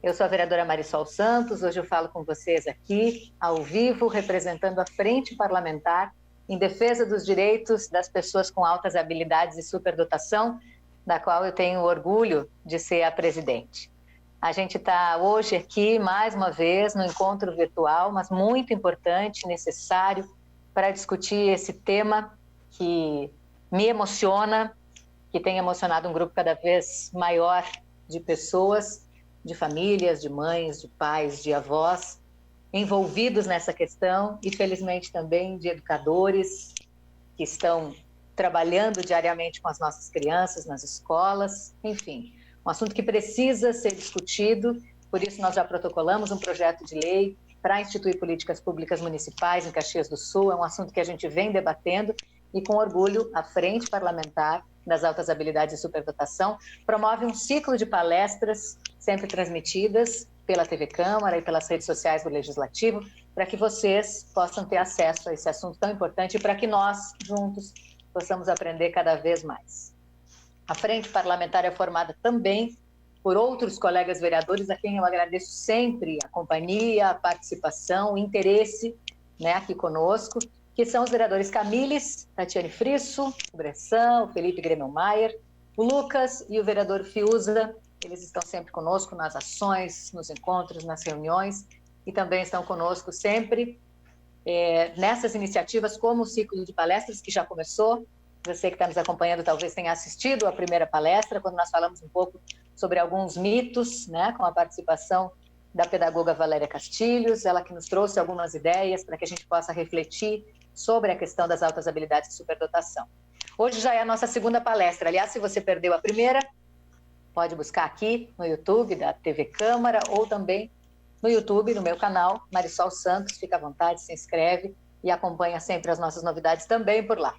Eu sou a vereadora Marisol Santos, hoje eu falo com vocês aqui, ao vivo, representando a Frente Parlamentar em defesa dos direitos das pessoas com altas habilidades e superdotação, da qual eu tenho orgulho de ser a presidente. A gente está hoje aqui, mais uma vez, no encontro virtual, mas muito importante, necessário, para discutir esse tema que me emociona, que tem emocionado um grupo cada vez maior de pessoas, de famílias, de mães, de pais, de avós, envolvidos nessa questão e, felizmente, também de educadores que estão trabalhando diariamente com as nossas crianças nas escolas, enfim, um assunto que precisa ser discutido, por isso nós já protocolamos um projeto de lei para instituir políticas públicas municipais em Caxias do Sul, é um assunto que a gente vem debatendo e, com orgulho, a Frente Parlamentar das Altas Habilidades e Superdotação promove um ciclo de palestras sempre transmitidas pela TV Câmara e pelas redes sociais do Legislativo, para que vocês possam ter acesso a esse assunto tão importante e para que nós, juntos, possamos aprender cada vez mais. A Frente Parlamentar é formada também por outros colegas vereadores, a quem eu agradeço sempre a companhia, a participação, o interesse, né, aqui conosco, que são os vereadores Camilles, Tatiane Frisso, o Bressan, o Felipe Gremelmaier, o Lucas e o vereador Fiuza. Eles estão sempre conosco nas ações, nos encontros, nas reuniões e também estão conosco sempre nessas iniciativas como o ciclo de palestras que já começou. Você que está nos acompanhando talvez tenha assistido a primeira palestra, quando nós falamos um pouco sobre alguns mitos, né, com a participação da pedagoga Valéria Castilhos, ela que nos trouxe algumas ideias para que a gente possa refletir sobre a questão das altas habilidades de superdotação. Hoje já é a nossa segunda palestra. Aliás, se você perdeu a primeira, pode buscar aqui no YouTube da TV Câmara ou também no YouTube, no meu canal, Marisol Santos. Fica à vontade, se inscreve e acompanha sempre as nossas novidades também por lá.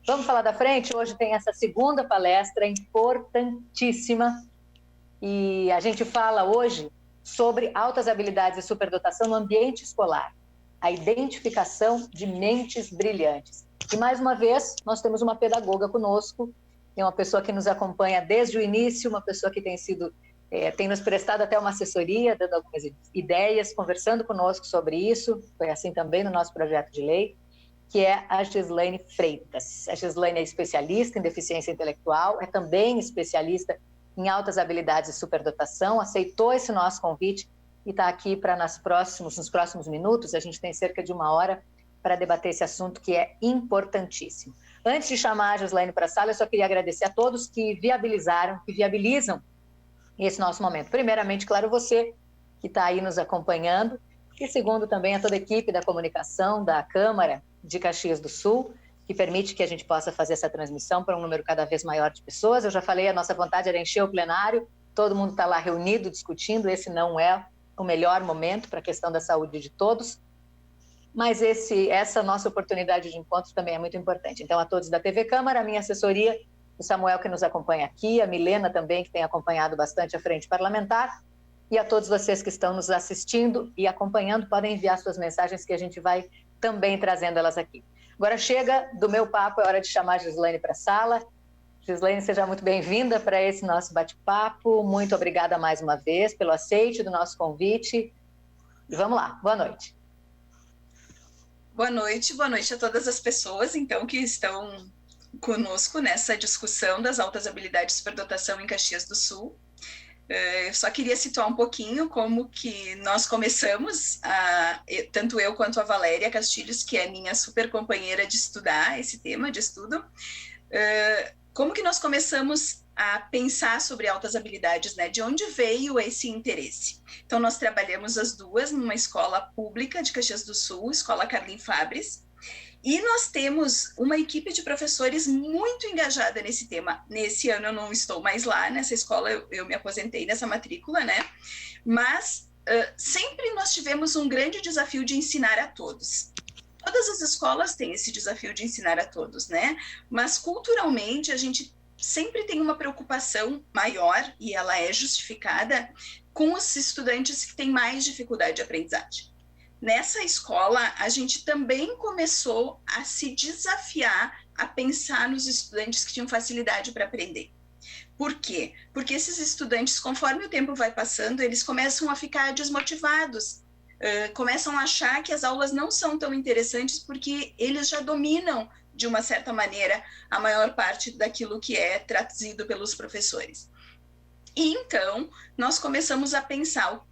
Vamos falar da frente? Hoje tem essa segunda palestra importantíssima e a gente fala hoje sobre altas habilidades e superdotação no ambiente escolar, a identificação de mentes brilhantes. E mais uma vez, nós temos uma pedagoga conosco, é uma pessoa que nos acompanha desde o início, uma pessoa que tem nos prestado até uma assessoria, dando algumas ideias, conversando conosco sobre isso, foi assim também no nosso projeto de lei, que é a Gislaine Freitas. A Gislaine é especialista em deficiência intelectual, é também especialista em altas habilidades e superdotação, aceitou esse nosso convite e está aqui para nos próximos minutos, a gente tem cerca de 1 hora para debater esse assunto que é importantíssimo. Antes de chamar a Gislaine para a sala, eu só queria agradecer a todos que viabilizam esse nosso momento. Primeiramente, claro, você que está aí nos acompanhando, e segundo também a toda a equipe da comunicação da Câmara de Caxias do Sul, que permite que a gente possa fazer essa transmissão para um número cada vez maior de pessoas. Eu já falei, a nossa vontade era encher o plenário, todo mundo está lá reunido, discutindo, esse não é o melhor momento para a questão da saúde de todos, mas essa nossa oportunidade de encontro também é muito importante. Então, a todos da TV Câmara, a minha assessoria, o Samuel que nos acompanha aqui, a Milena também, que tem acompanhado bastante a Frente Parlamentar, e a todos vocês que estão nos assistindo e acompanhando, podem enviar suas mensagens que a gente vai também trazendo elas aqui. Agora chega do meu papo, é hora de chamar a Gislaine para a sala. Gislaine, seja muito bem-vinda para esse nosso bate-papo. Muito obrigada mais uma vez pelo aceite do nosso convite. E vamos lá, boa noite. Boa noite a todas as pessoas, então, que estão conosco nessa discussão das altas habilidades de superdotação em Caxias do Sul. Eu só queria situar um pouquinho como que nós começamos, tanto eu quanto a Valéria Castilhos, que é minha super companheira de estudar esse tema de estudo, como que nós começamos a pensar sobre altas habilidades, né? De onde veio esse interesse? Então, nós trabalhamos as duas numa escola pública de Caxias do Sul, Escola Carlin Fabres, e nós temos uma equipe de professores muito engajada nesse tema. Nesse ano eu não estou mais lá, nessa escola eu me aposentei nessa matrícula, né? Mas sempre nós tivemos um grande desafio de ensinar a todos. Todas as escolas têm esse desafio de ensinar a todos, né? Mas culturalmente a gente sempre tem uma preocupação maior, e ela é justificada, com os estudantes que têm mais dificuldade de aprendizagem. nessa escola, a gente também começou a se desafiar a pensar nos estudantes que tinham facilidade para aprender. Por quê? Porque esses estudantes, conforme o tempo vai passando, eles começam a ficar desmotivados, começam a achar que as aulas não são tão interessantes porque eles já dominam, de uma certa maneira, a maior parte daquilo que é trazido pelos professores. E então, nós começamos a pensar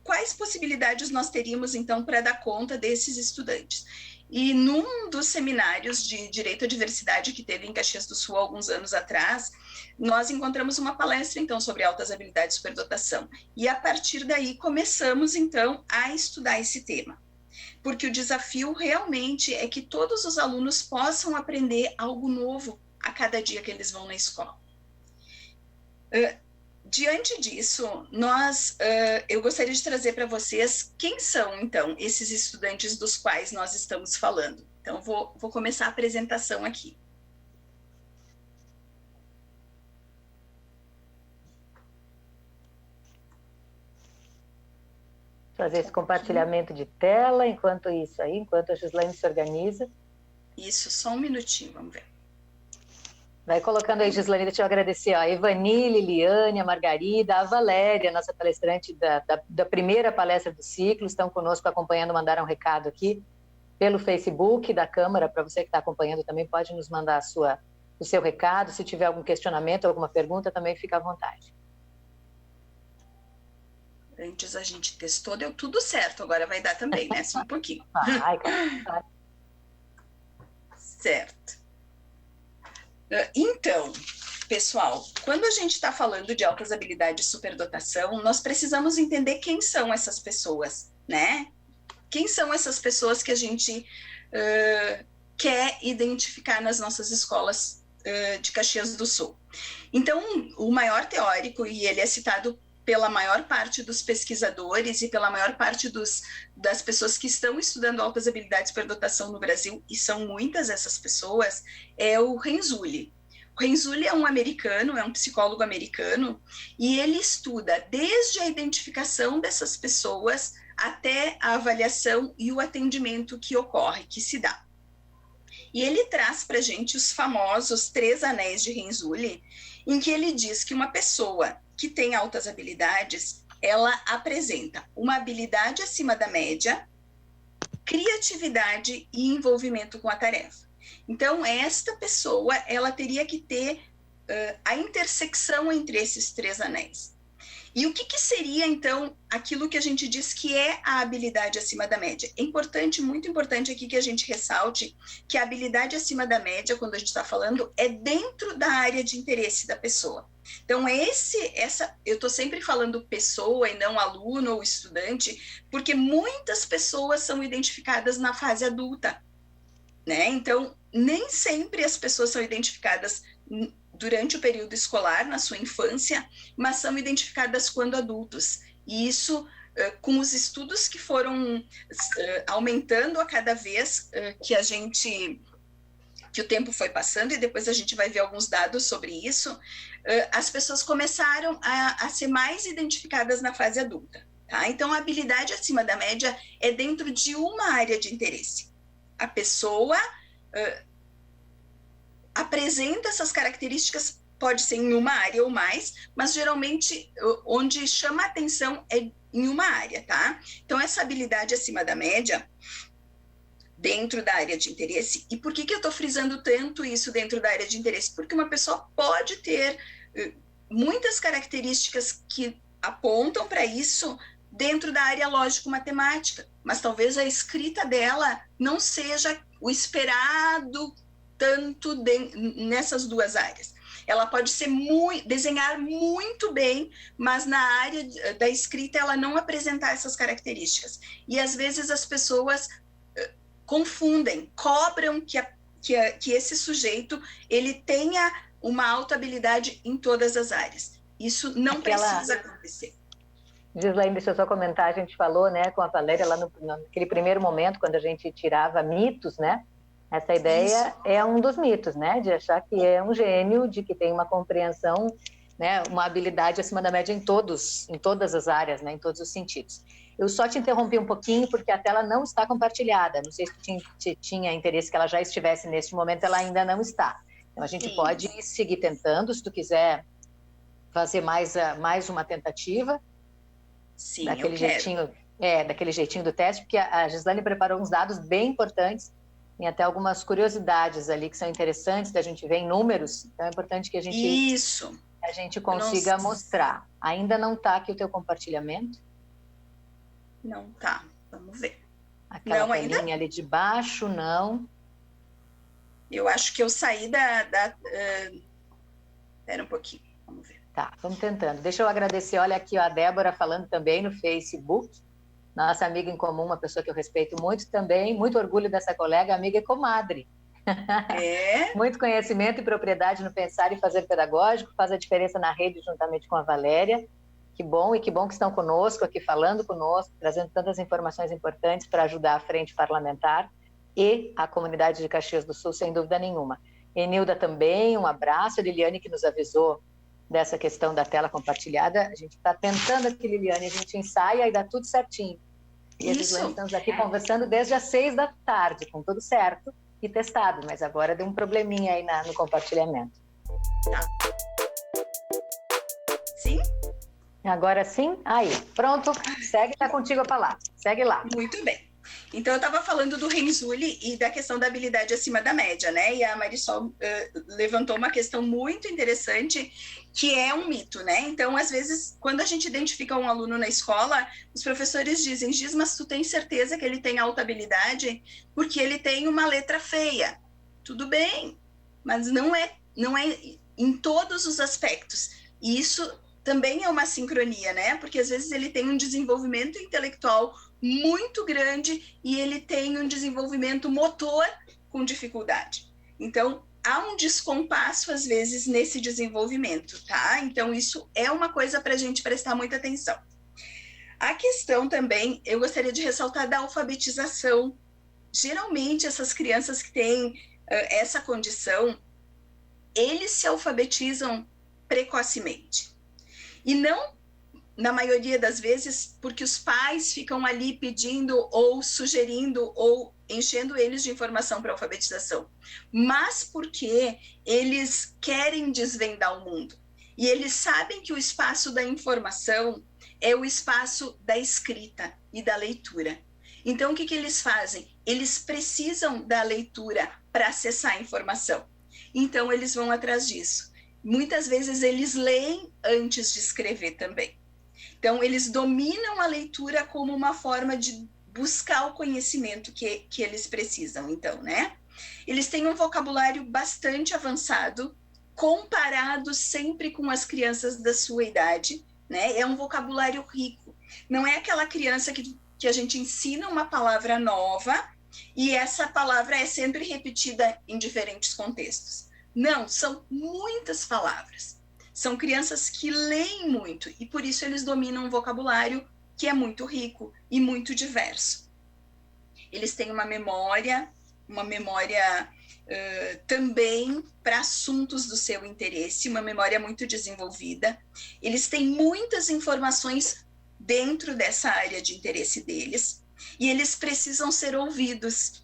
quais possibilidades nós teríamos, então, para dar conta desses estudantes. E num dos seminários de Direito à Diversidade que teve em Caxias do Sul, alguns anos atrás, nós encontramos uma palestra, então, sobre altas habilidades e superdotação. E, a partir daí, começamos, então, a estudar esse tema. Porque o desafio realmente é que todos os alunos possam aprender algo novo a cada dia que eles vão na escola. Diante disso, eu gostaria de trazer para vocês quem são, então, esses estudantes dos quais nós estamos falando. Então, vou começar a apresentação aqui. Fazer esse compartilhamento de tela, enquanto a Gislaine se organiza. Isso, só um minutinho, vamos ver. Vai colocando aí, Gislaine, deixa eu agradecer a Evani, Liliane, a Margarida, a Valéria, nossa palestrante da primeira palestra do ciclo, estão conosco acompanhando, mandaram um recado aqui pelo Facebook da Câmara, para você que está acompanhando também, pode nos mandar o seu recado, se tiver algum questionamento, alguma pergunta, também fica à vontade. Antes a gente testou, deu tudo certo, agora vai dar também, né? Só um pouquinho. Vai, claro. Certo. Então, pessoal, quando a gente está falando de altas habilidades e superdotação, nós precisamos entender quem são essas pessoas, né? Quem são essas pessoas que a gente quer identificar nas nossas escolas de Caxias do Sul? Então, o maior teórico, e ele é citado pela maior parte dos pesquisadores e pela maior parte das pessoas que estão estudando altas habilidades e superdotação no Brasil, e são muitas essas pessoas, é o Renzulli. O Renzulli é um americano, é um psicólogo americano, e ele estuda desde a identificação dessas pessoas até a avaliação e o atendimento que ocorre, que se dá. E ele traz para a gente os famosos 3 anéis de Renzulli, em que ele diz que uma pessoa que tem altas habilidades, ela apresenta uma habilidade acima da média, criatividade e envolvimento com a tarefa. Então, esta pessoa, ela teria que ter a intersecção entre esses 3 anéis. E o que seria, então, aquilo que a gente diz que é a habilidade acima da média? É importante, muito importante aqui que a gente ressalte que a habilidade acima da média, quando a gente está falando, é dentro da área de interesse da pessoa. Então, eu estou sempre falando pessoa e não aluno ou estudante, porque muitas pessoas são identificadas na fase adulta, né? Então, nem sempre as pessoas são identificadas durante o período escolar, na sua infância, mas são identificadas quando adultos. E isso, com os estudos que foram aumentando a cada vez que o tempo foi passando, e depois a gente vai ver alguns dados sobre isso, as pessoas começaram a ser mais identificadas na fase adulta. Tá? Então, a habilidade acima da média é dentro de uma área de interesse. A pessoa apresenta essas características, pode ser em uma área ou mais, mas geralmente onde chama a atenção é em uma área, tá? Então, essa habilidade acima da média, dentro da área de interesse, e por que eu estou frisando tanto isso dentro da área de interesse? Porque uma pessoa pode ter muitas características que apontam para isso dentro da área lógico-matemática, mas talvez a escrita dela não seja o esperado tanto nessas 2 áreas. Ela pode desenhar muito bem, mas na área da escrita ela não apresentar essas características. E às vezes as pessoas confundem, cobram que esse sujeito ele tenha uma alta habilidade em todas as áreas. Isso não precisa acontecer. Gislaine, deixa eu só comentar, a gente falou, né, com a Valéria lá naquele primeiro momento, quando a gente tirava mitos, né? Essa ideia Isso. É um dos mitos, né? De achar que é um gênio, de que tem uma compreensão, né? Uma habilidade acima da média em todas as áreas, né? Em todos os sentidos. Eu só te interrompi um pouquinho porque a tela não está compartilhada. Não sei se tinha interesse que ela já estivesse neste momento, ela ainda não está. Então, a gente pode seguir tentando, se tu quiser fazer mais uma tentativa. Sim, daquele jeitinho do teste, porque a Gislane preparou uns dados bem importantes, tem até algumas curiosidades ali que são interessantes da gente ver em números, então é importante que a gente consiga mostrar. Ainda não está aqui o teu compartilhamento? Não está, vamos ver. Aquela telinha ali de baixo, não. Eu acho que eu saí Espera um pouquinho, vamos ver. Tá, vamos tentando. Deixa eu agradecer, olha aqui a Débora falando também no Facebook, nossa amiga em comum, uma pessoa que eu respeito muito também, muito orgulho dessa colega, amiga e comadre. Muito conhecimento e propriedade no pensar e fazer pedagógico, faz a diferença na rede juntamente com a Valéria. Que bom, e que bom que estão conosco aqui, falando conosco, trazendo tantas informações importantes para ajudar a frente parlamentar e a comunidade de Caxias do Sul, sem dúvida nenhuma. Enilda também, um abraço. A Liliane que nos avisou dessa questão da tela compartilhada. A gente está tentando aqui, Liliane, a gente ensaia e dá tudo certinho. E estamos aqui conversando desde as 6 da tarde, com tudo certo e testado, mas agora deu um probleminha aí no compartilhamento. Tá. Sim? Agora sim? Aí, pronto. Segue, tá contigo a palavra. Segue lá. Muito bem. Então, eu estava falando do Renzulli e da questão da habilidade acima da média, né? E a Marisol levantou uma questão muito interessante, que é um mito, né? Então, às vezes, quando a gente identifica um aluno na escola, os professores dizem, Giz, mas tu tem certeza que ele tem alta habilidade? Porque ele tem uma letra feia. Tudo bem, mas não é em todos os aspectos. E isso também é uma sincronia, né? Porque às vezes ele tem um desenvolvimento intelectual muito grande e ele tem um desenvolvimento motor com dificuldade. Então, há um descompasso, às vezes, nesse desenvolvimento, tá? Então, isso é uma coisa para a gente prestar muita atenção. A questão também, eu gostaria de ressaltar da alfabetização. Geralmente, essas crianças que têm essa condição, eles se alfabetizam precocemente. E não, na maioria das vezes, porque os pais ficam ali pedindo ou sugerindo ou enchendo eles de informação para alfabetização, mas porque eles querem desvendar o mundo. E eles sabem que o espaço da informação é o espaço da escrita e da leitura. Então, o que eles fazem? Eles precisam da leitura para acessar a informação. Então, eles vão atrás disso. Muitas vezes eles leem antes de escrever também. Então, eles dominam a leitura como uma forma de buscar o conhecimento que eles precisam, então, né? Eles têm um vocabulário bastante avançado, comparado sempre com as crianças da sua idade, né? É um vocabulário rico. Não é aquela criança que a gente ensina uma palavra nova e essa palavra é sempre repetida em diferentes contextos. Não, são muitas palavras. São crianças que leem muito e por isso eles dominam um vocabulário que é muito rico e muito diverso. Eles têm uma memória também para assuntos do seu interesse, uma memória muito desenvolvida. Eles têm muitas informações dentro dessa área de interesse deles e eles precisam ser ouvidos,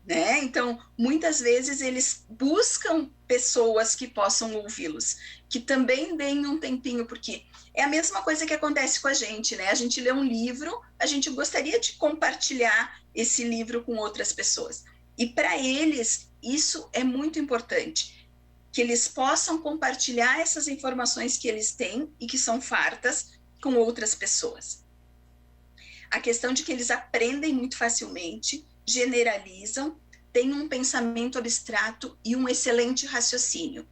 né? Então, muitas vezes eles buscam pessoas que possam ouvi-los, que também deem um tempinho, porque é a mesma coisa que acontece com a gente, né? A gente lê um livro, a gente gostaria de compartilhar esse livro com outras pessoas. E para eles, isso é muito importante, que eles possam compartilhar essas informações que eles têm e que são fartas com outras pessoas. A questão de que eles aprendem muito facilmente, generalizam, têm um pensamento abstrato e um excelente raciocínio.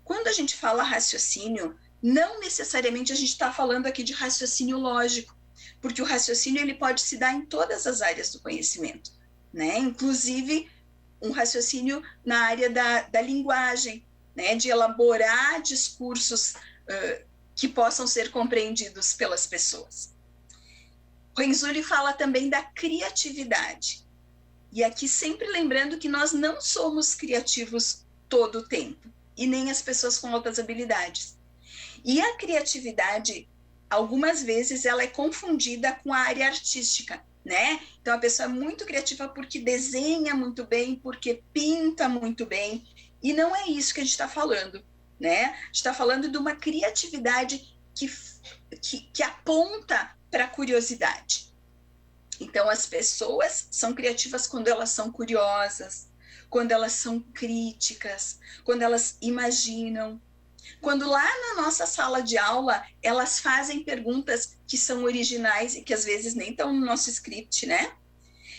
Quando a gente fala raciocínio, não necessariamente a gente está falando aqui de raciocínio lógico, porque o raciocínio ele pode se dar em todas as áreas do conhecimento, né? Inclusive um raciocínio na área da linguagem, né? De elaborar discursos que possam ser compreendidos pelas pessoas. Renzulli fala também da criatividade. E aqui sempre lembrando que nós não somos criativos todo o tempo, e nem as pessoas com altas habilidades. E a criatividade algumas vezes ela é confundida com a área artística, né? Então a pessoa é muito criativa porque desenha muito bem, porque pinta muito bem, e não é isso que a gente está falando, né? A gente está falando de uma criatividade que aponta para a curiosidade. Então as pessoas são criativas quando elas são curiosas, quando elas são críticas, quando elas imaginam. Quando lá na nossa sala de aula, elas fazem perguntas que são originais e que às vezes nem estão no nosso script, né?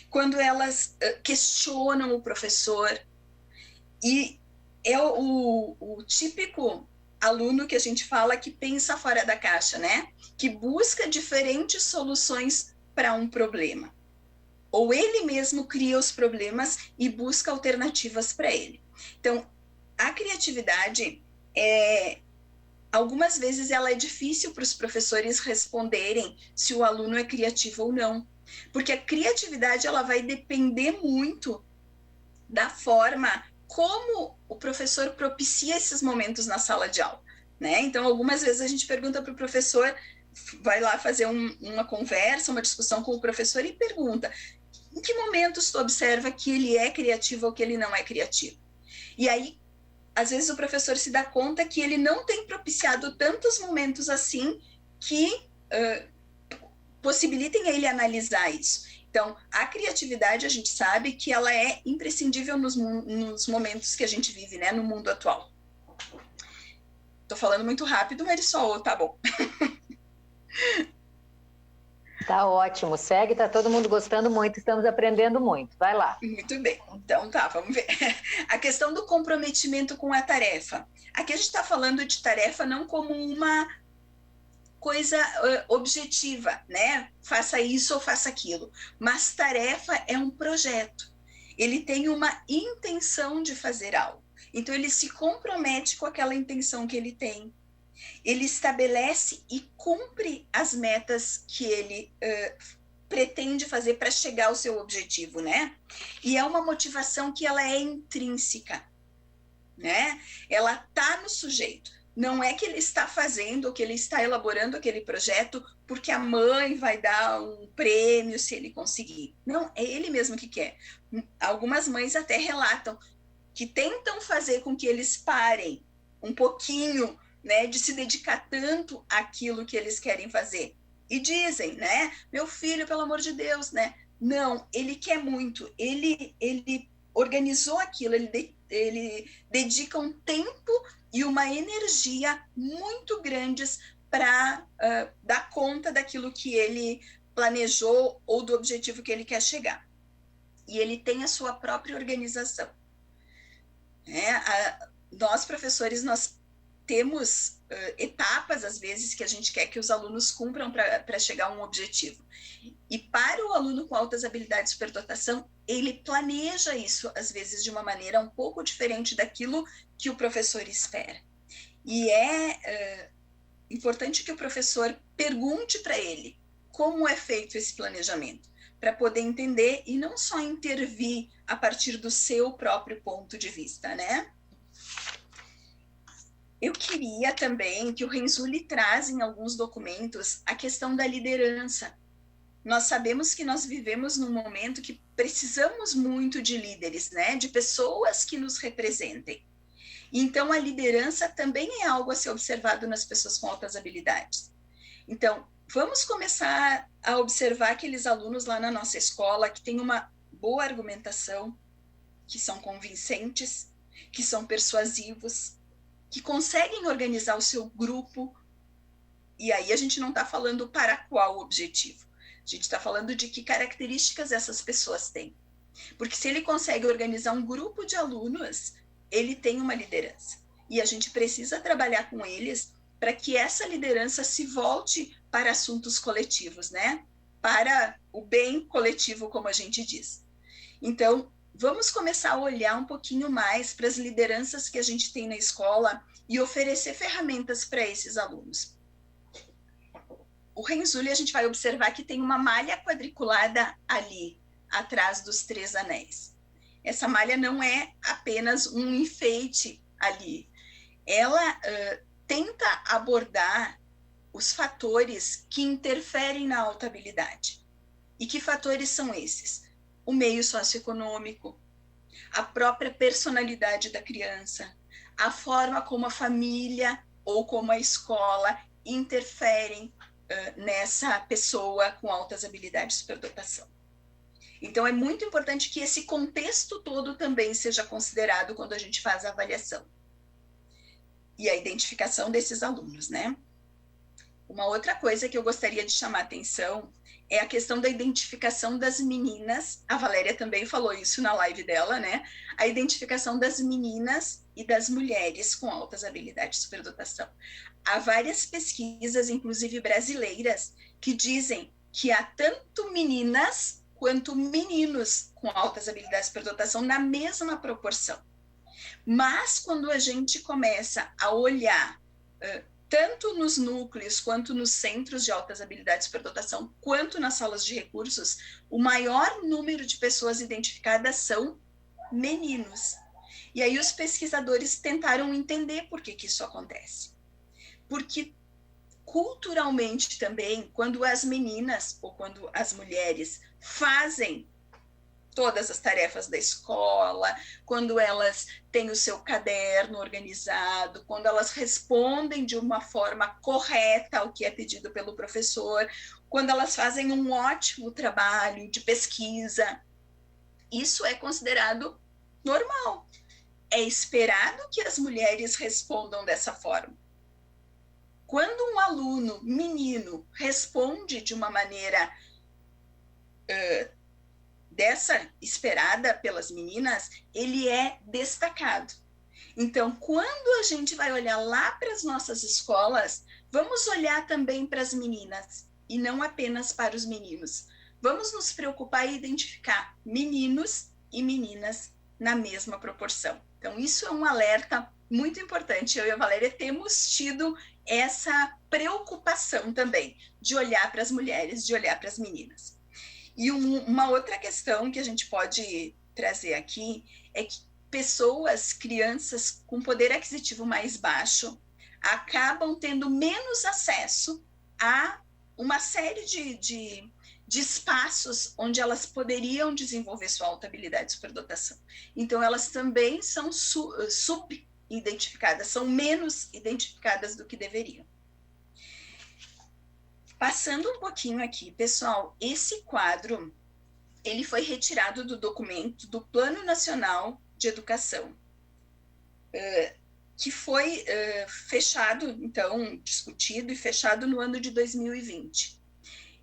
Quando elas questionam o professor, e é o típico aluno que a gente fala que pensa fora da caixa, né? Que busca diferentes soluções para um problema. Ou ele mesmo cria os problemas e busca alternativas para ele. Então, a criatividade algumas vezes ela é difícil para os professores responderem se o aluno é criativo ou não, porque a criatividade ela vai depender muito da forma como o professor propicia esses momentos na sala de aula, né? Então, algumas vezes a gente pergunta para o professor, vai lá fazer uma conversa, uma discussão com o professor e pergunta: em que momentos tu observa que ele é criativo ou que ele não é criativo? E aí, às vezes o professor se dá conta que ele não tem propiciado tantos momentos assim que possibilitem ele analisar isso. Então, a criatividade, a gente sabe que ela é imprescindível nos momentos que a gente vive, né, no mundo atual. Estou falando muito rápido, Marisol, tá bom. Tá ótimo, segue, tá todo mundo gostando muito, estamos aprendendo muito, vai lá. Muito bem, então tá, vamos ver. A questão do comprometimento com a tarefa. Aqui a gente está falando de tarefa não como uma coisa objetiva, né? Faça isso ou faça aquilo, mas tarefa é um projeto. Ele tem uma intenção de fazer algo, então ele se compromete com aquela intenção que ele tem. Ele estabelece e cumpre as metas que ele pretende fazer para chegar ao seu objetivo, né? E é uma motivação que ela é intrínseca, né? Ela está no sujeito. Não é que ele está fazendo ou que ele está elaborando aquele projeto porque a mãe vai dar um prêmio se ele conseguir. Não, é ele mesmo que quer. Algumas mães até relatam que tentam fazer com que eles parem um pouquinho, né, de se dedicar tanto àquilo que eles querem fazer. E dizem, né, meu filho, pelo amor de Deus, né? Não, ele quer muito, ele organizou aquilo, ele dedica um tempo e uma energia muito grandes para dar conta daquilo que ele planejou ou do objetivo que ele quer chegar. E ele tem a sua própria organização. Nós, professores, nós temos etapas, às vezes, que a gente quer que os alunos cumpram para chegar a um objetivo. E para o aluno com altas habilidades de superdotação, ele planeja isso, às vezes, de uma maneira um pouco diferente daquilo que o professor espera. E é importante que o professor pergunte para ele como é feito esse planejamento, para poder entender e não só intervir a partir do seu próprio ponto de vista, né? Eu queria também que o Renzulli traz em alguns documentos a questão da liderança. Nós sabemos que nós vivemos num momento que precisamos muito de líderes, né? De pessoas que nos representem. Então, a liderança também é algo a ser observado nas pessoas com altas habilidades. Então, vamos começar a observar aqueles alunos lá na nossa escola que têm uma boa argumentação, que são convincentes, que são persuasivos, que conseguem organizar o seu grupo. E aí a gente não está falando para qual objetivo. A gente está falando de que características essas pessoas têm. Porque se ele consegue organizar um grupo de alunos, ele tem uma liderança. E a gente precisa trabalhar com eles para que essa liderança se volte para assuntos coletivos, né? Para o bem coletivo, como a gente diz. Então, vamos começar a olhar um pouquinho mais para as lideranças que a gente tem na escola e oferecer ferramentas para esses alunos. O Renzulli, a gente vai observar que tem uma malha quadriculada ali, atrás dos 3 anéis. Essa malha não é apenas um enfeite ali. Ela tenta abordar os fatores que interferem na alta habilidade. E que fatores são esses? O meio socioeconômico, a própria personalidade da criança, a forma como a família ou como a escola interferem nessa pessoa com altas habilidades de superdotação. Então, é muito importante que esse contexto todo também seja considerado quando a gente faz a avaliação. E a identificação desses alunos, né? Uma outra coisa que eu gostaria de chamar a atenção é a questão da identificação das meninas. A Valéria também falou isso na live dela, né? A identificação das meninas e das mulheres com altas habilidades de superdotação. Há várias pesquisas, inclusive brasileiras, que dizem que há tanto meninas quanto meninos com altas habilidades de superdotação na mesma proporção. Mas quando a gente começa a olhar tanto nos núcleos, quanto nos centros de altas habilidades de superdotação, quanto nas salas de recursos, o maior número de pessoas identificadas são meninos. E aí os pesquisadores tentaram entender por que isso acontece. Porque culturalmente também, quando as meninas ou quando as mulheres fazem todas as tarefas da escola, quando elas têm o seu caderno organizado, quando elas respondem de uma forma correta ao que é pedido pelo professor, quando elas fazem um ótimo trabalho de pesquisa, isso é considerado normal. É esperado que as mulheres respondam dessa forma. Quando um aluno, menino, responde de uma maneira dessa esperada pelas meninas, ele é destacado. Então, quando a gente vai olhar lá para as nossas escolas, vamos olhar também para as meninas e não apenas para os meninos. Vamos nos preocupar em identificar meninos e meninas na mesma proporção. Então, isso é um alerta muito importante. Eu e a Valéria temos tido essa preocupação também de olhar para as mulheres, de olhar para as meninas. E uma outra questão que a gente pode trazer aqui é que pessoas, crianças com poder aquisitivo mais baixo, acabam tendo menos acesso a uma série de espaços onde elas poderiam desenvolver sua alta habilidade de superdotação. Então, elas também são subidentificadas, são menos identificadas do que deveriam. Passando um pouquinho aqui, pessoal, esse quadro, ele foi retirado do documento do Plano Nacional de Educação, que foi fechado, então, discutido e fechado no ano de 2020.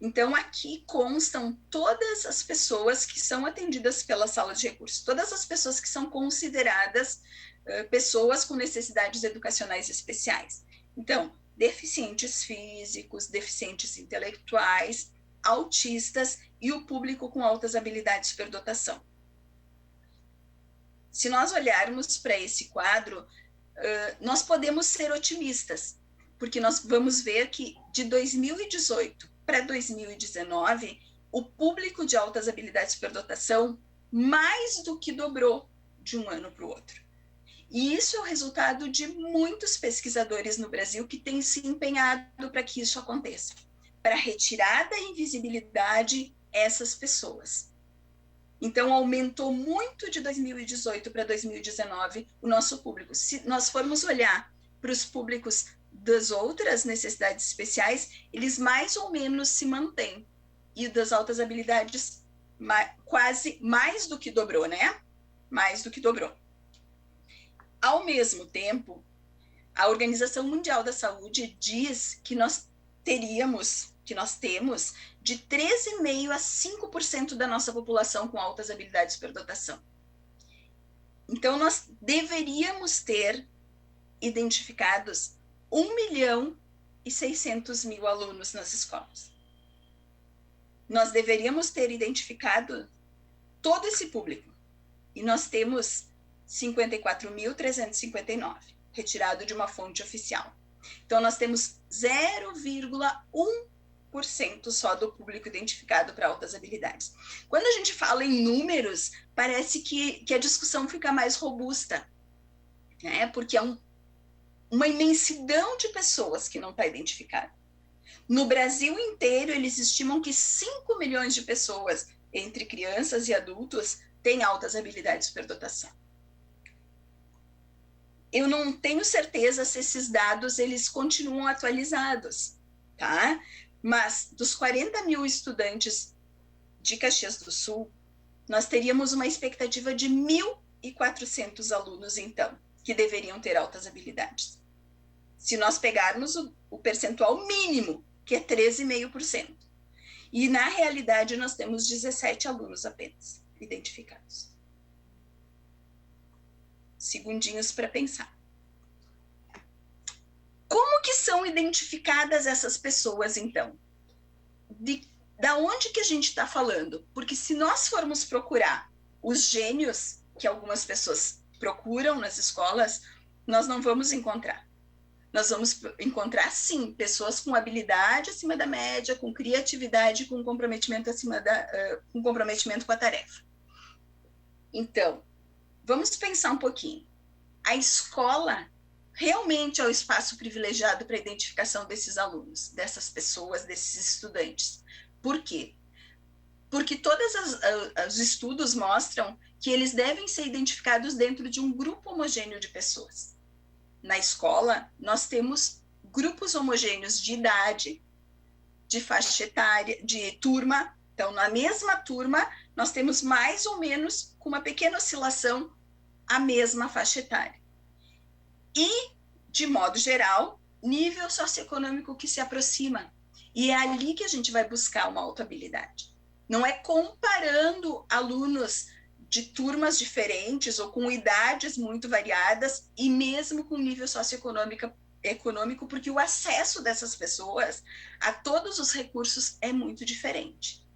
Então, aqui constam todas as pessoas que são atendidas pela sala de recursos, todas as pessoas que são consideradas pessoas com necessidades educacionais especiais. Então, deficientes físicos, deficientes intelectuais, autistas e o público com altas habilidades de superdotação. Se nós olharmos para esse quadro, nós podemos ser otimistas, porque nós vamos ver que de 2018 para 2019, o público de altas habilidades de superdotação mais do que dobrou de um ano para o outro. E isso é o resultado de muitos pesquisadores no Brasil que têm se empenhado para que isso aconteça, para retirar da invisibilidade essas pessoas. Então, aumentou muito de 2018 para 2019 o nosso público. Se nós formos olhar para os públicos das outras necessidades especiais, eles mais ou menos se mantêm. E das altas habilidades, quase mais do que dobrou, né? Mais do que dobrou. Ao mesmo tempo, a Organização Mundial da Saúde diz que nós temos de 13,5% a 5% da nossa população com altas habilidades de superdotação. Então, nós deveríamos ter identificados 1.600.000 alunos nas escolas. Nós deveríamos ter identificado todo esse público. E nós temos 54.359, retirado de uma fonte oficial. Então, nós temos 0,1% só do público identificado para altas habilidades. Quando a gente fala em números, parece que a discussão fica mais robusta, né? Porque é uma imensidão de pessoas que não está identificada. No Brasil inteiro, eles estimam que 5 milhões de pessoas, entre crianças e adultos, têm altas habilidades de superdotação. Eu não tenho certeza se esses dados eles continuam atualizados, tá? Mas dos 40 mil estudantes de Caxias do Sul, nós teríamos uma expectativa de 1.400 alunos, então, que deveriam ter altas habilidades. Se nós pegarmos o percentual mínimo, que é 13,5%. E, na realidade, nós temos 17 alunos apenas identificados. Segundinhos para pensar. Como que são identificadas essas pessoas, então? Da onde que a gente está falando? Porque se nós formos procurar os gênios que algumas pessoas procuram nas escolas, nós não vamos encontrar. Nós vamos encontrar, sim, pessoas com habilidade acima da média, com criatividade, com comprometimento com comprometimento com a tarefa. Então, vamos pensar um pouquinho. A escola realmente é o espaço privilegiado para a identificação desses alunos, dessas pessoas, desses estudantes. Por quê? Porque todos os estudos mostram que eles devem ser identificados dentro de um grupo homogêneo de pessoas. Na escola, nós temos grupos homogêneos de idade, de faixa etária, de turma. Então, na mesma turma, nós temos mais ou menos, com uma pequena oscilação, a mesma faixa etária. E, de modo geral, nível socioeconômico que se aproxima. E é ali que a gente vai buscar uma autohabilidade. Não é comparando alunos de turmas diferentes ou com idades muito variadas e mesmo com nível socioeconômico, porque o acesso dessas pessoas a todos os recursos é muito diferente.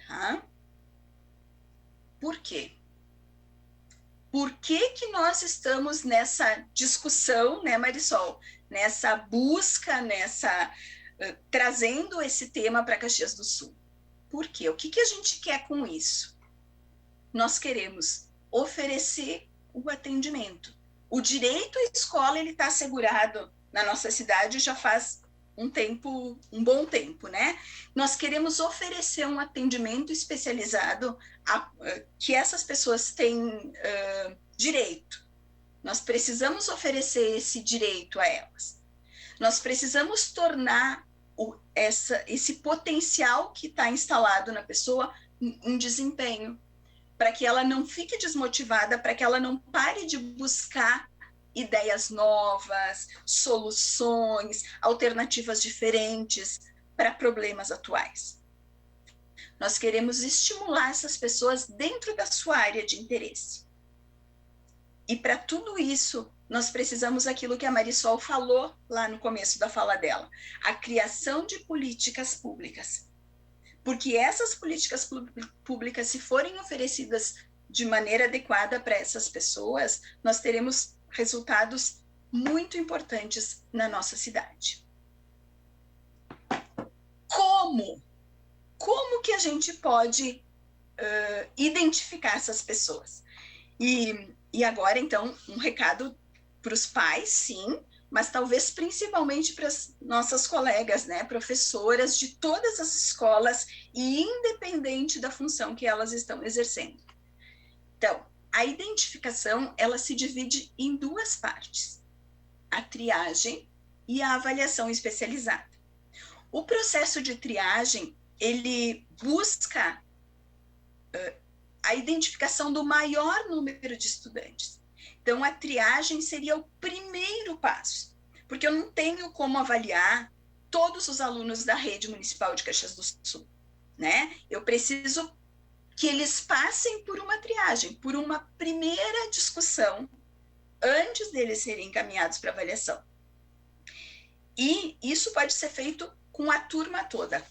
Tá? Por quê? Por que nós estamos nessa discussão, né, Marisol? Nessa busca, trazendo esse tema para Caxias do Sul. Por quê? O que a gente quer com isso? Nós queremos oferecer o atendimento. O direito à escola ele está assegurado na nossa cidade já faz um bom tempo, né? Nós queremos oferecer um atendimento especializado que essas pessoas têm direito. Nós precisamos oferecer esse direito a elas. Nós precisamos tornar esse potencial que está instalado na pessoa um desempenho, para que ela não fique desmotivada, para que ela não pare de buscar ideias novas, soluções, alternativas diferentes para problemas atuais. Nós queremos estimular essas pessoas dentro da sua área de interesse. E para tudo isso, nós precisamos daquilo que a Marisol falou lá no começo da fala dela, a criação de políticas públicas. Porque essas políticas públicas, se forem oferecidas de maneira adequada para essas pessoas, nós teremos resultados muito importantes na nossa cidade. Como que a gente pode identificar essas pessoas? E agora, então, um recado para os pais, sim, mas talvez principalmente para as nossas colegas, né, professoras de todas as escolas e independente da função que elas estão exercendo. Então, a identificação, ela se divide em duas partes, a triagem e a avaliação especializada. O processo de triagem, ele busca a identificação do maior número de estudantes. Então, a triagem seria o primeiro passo, porque eu não tenho como avaliar todos os alunos da rede municipal de Caxias do Sul, né? Eu preciso que eles passem por uma triagem, por uma primeira discussão, antes deles serem encaminhados para avaliação. E isso pode ser feito com a turma toda.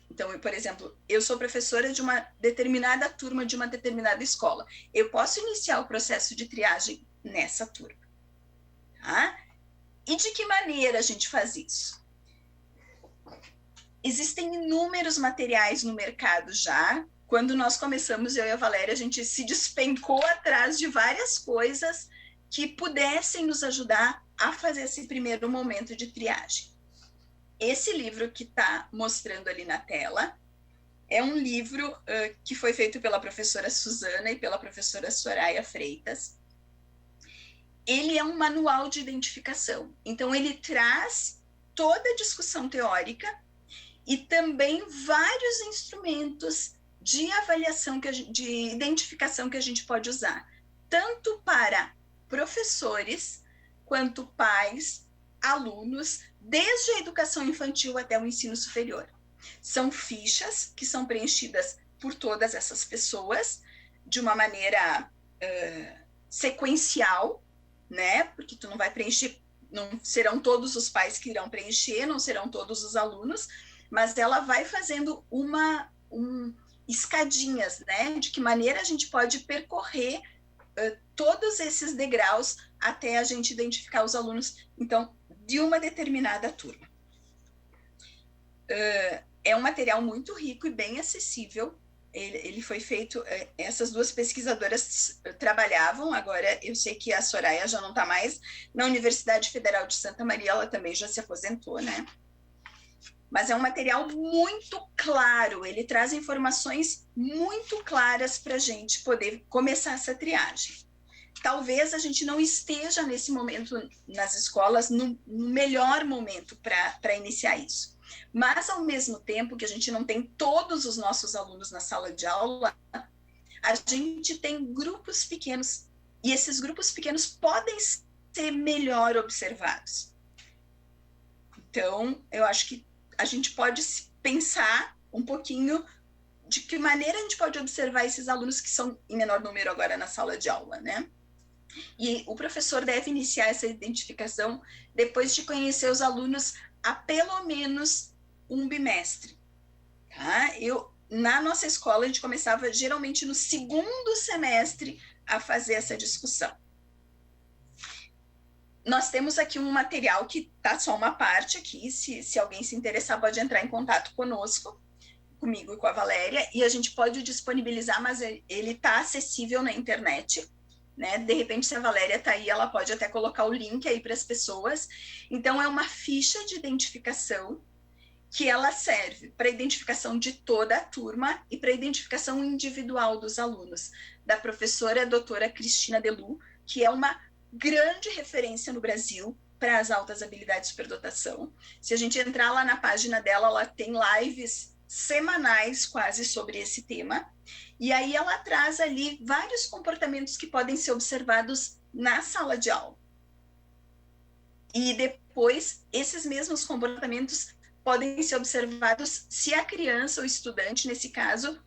Então, por exemplo, eu sou professora de uma determinada turma de uma determinada escola. Eu posso iniciar o processo de triagem nessa turma. Tá? E de que maneira a gente faz isso? Existem inúmeros materiais no mercado já. Quando nós começamos, eu e a Valéria, a gente se despencou atrás de várias coisas que pudessem nos ajudar a fazer esse primeiro momento de triagem. esse livro que está mostrando ali na tela é um livro que foi feito pela professora Suzana e pela professora Soraya Freitas. Ele é um manual de identificação. Então, ele traz toda a discussão teórica e também vários instrumentos de avaliação, de identificação que a gente pode usar, tanto para professores, quanto pais, alunos, desde a educação infantil até o ensino superior. São fichas que são preenchidas por todas essas pessoas de uma maneira sequencial, né? Porque tu não vai preencher, não serão todos os pais que irão preencher, não serão todos os alunos, mas ela vai fazendo escadinhas, né? De que maneira a gente pode percorrer todos esses degraus até a gente identificar os alunos, então, de uma determinada turma. É um material muito rico e bem acessível. Ele foi feito, essas duas pesquisadoras trabalhavam, agora eu sei que a Soraya já não está mais na Universidade Federal de Santa Maria, ela também já se aposentou, né? Mas é um material muito claro, ele traz informações muito claras para a gente poder começar essa triagem. Talvez a gente não esteja nesse momento nas escolas no melhor momento para iniciar isso. Mas, ao mesmo tempo que a gente não tem todos os nossos alunos na sala de aula, a gente tem grupos pequenos, e esses grupos pequenos podem ser melhor observados. Então, eu acho que a gente pode pensar um pouquinho de que maneira a gente pode observar esses alunos que são em menor número agora na sala de aula, né? E o professor deve iniciar essa identificação depois de conhecer os alunos há pelo menos um bimestre, tá? Na nossa escola, a gente começava geralmente no segundo semestre a fazer essa discussão. Nós temos aqui um material que está só uma parte aqui, se alguém se interessar pode entrar em contato conosco, comigo e com a Valéria, e a gente pode disponibilizar, mas ele está acessível na internet, né? De repente, se a Valéria está aí, ela pode até colocar o link aí para as pessoas. Então, é uma ficha de identificação que ela serve para identificação de toda a turma e para identificação individual dos alunos, da professora doutora Cristina Delu, que é uma grande referência no Brasil para as altas habilidades de superdotação. Se a gente entrar lá na página dela, ela tem lives semanais quase sobre esse tema, e aí ela traz ali vários comportamentos que podem ser observados na sala de aula. E depois, esses mesmos comportamentos podem ser observados se a criança ou estudante, nesse caso,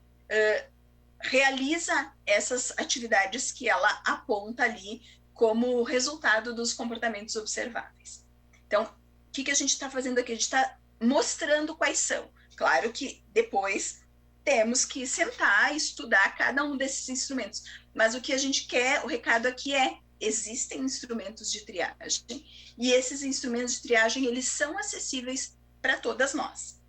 realiza essas atividades que ela aponta ali como resultado dos comportamentos observáveis. Então, o que a gente está fazendo aqui? A gente está mostrando quais são. Claro que depois temos que sentar e estudar cada um desses instrumentos, mas o que a gente quer, o recado aqui existem instrumentos de triagem, e esses instrumentos de triagem, eles são acessíveis para todas nós.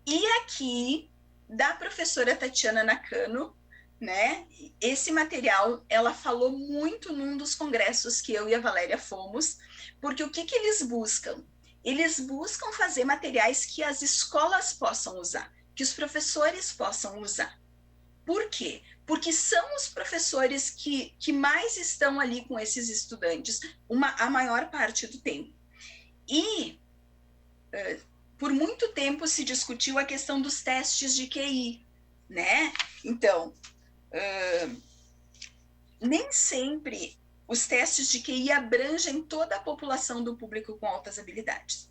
E aqui, da professora Tatiana Nakano, né? Esse material, ela falou muito num dos congressos que eu e a Valéria fomos, porque o que eles buscam? Eles buscam fazer materiais que as escolas possam usar, que os professores possam usar. Por quê? Porque são os professores que mais estão ali com esses estudantes a maior parte do tempo. E por muito tempo se discutiu a questão dos testes de QI, né? Então, nem sempre os testes de QI abrangem toda a população do público com altas habilidades.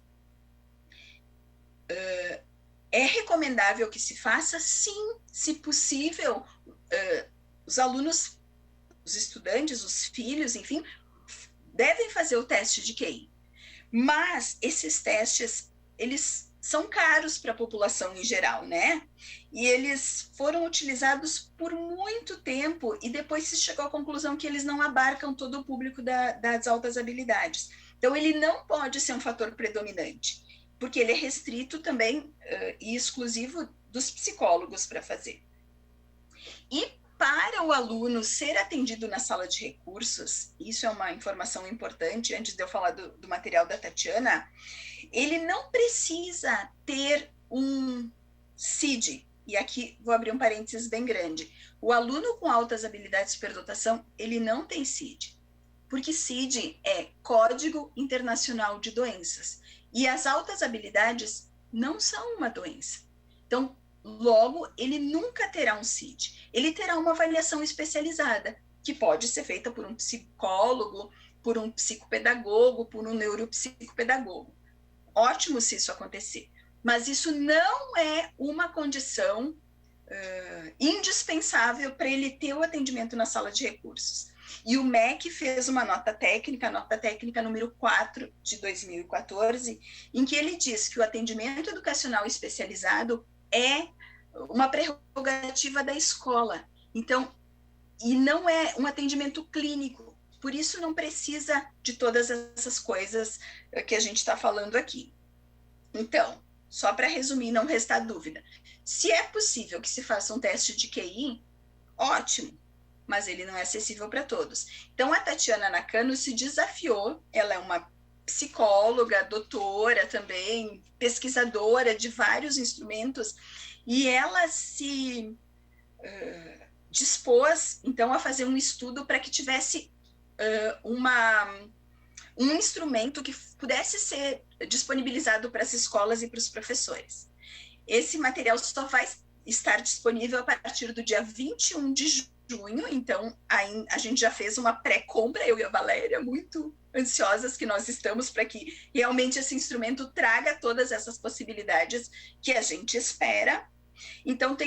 É recomendável que se faça, sim, se possível, os alunos, os estudantes, os filhos, enfim, devem fazer o teste de QI. Mas esses testes, eles são caros para a população em geral, né? E eles foram utilizados por muito tempo e depois se chegou à conclusão que eles não abarcam todo o público das altas habilidades. Então, ele não pode ser um fator predominante, porque ele é restrito também e exclusivo dos psicólogos para fazer. E para o aluno ser atendido na sala de recursos, isso é uma informação importante, antes de eu falar do material da Tatiana, ele não precisa ter um CID, e aqui vou abrir um parênteses bem grande. O aluno com altas habilidades de superdotação, ele não tem CID, porque CID é Código Internacional de Doenças, e as altas habilidades não são uma doença. Então, logo, ele nunca terá um CID. Ele terá uma avaliação especializada, que pode ser feita por um psicólogo, por um psicopedagogo, por um neuropsicopedagogo. Ótimo se isso acontecer. Mas isso não é uma condição indispensável para ele ter o atendimento na sala de recursos. E o MEC fez uma nota técnica, a nota técnica número 4 de 2014, em que ele diz que o atendimento educacional especializado é uma prerrogativa da escola. Então, e não é um atendimento clínico, por isso não precisa de todas essas coisas que a gente está falando aqui. Então, só para resumir, não restar dúvida. Se é possível que se faça um teste de QI, ótimo, mas ele não é acessível para todos. Então, a Tatiana Nakano se desafiou, ela é uma psicóloga, doutora também, pesquisadora de vários instrumentos, e ela se dispôs, então, a fazer um estudo para que tivesse um instrumento que pudesse ser disponibilizado para as escolas e para os professores. Esse material só vai estar disponível a partir do dia 21 de junho, então a gente já fez uma pré-compra, eu e a Valéria, muito ansiosas que nós estamos para que realmente esse instrumento traga todas essas possibilidades que a gente espera. Então,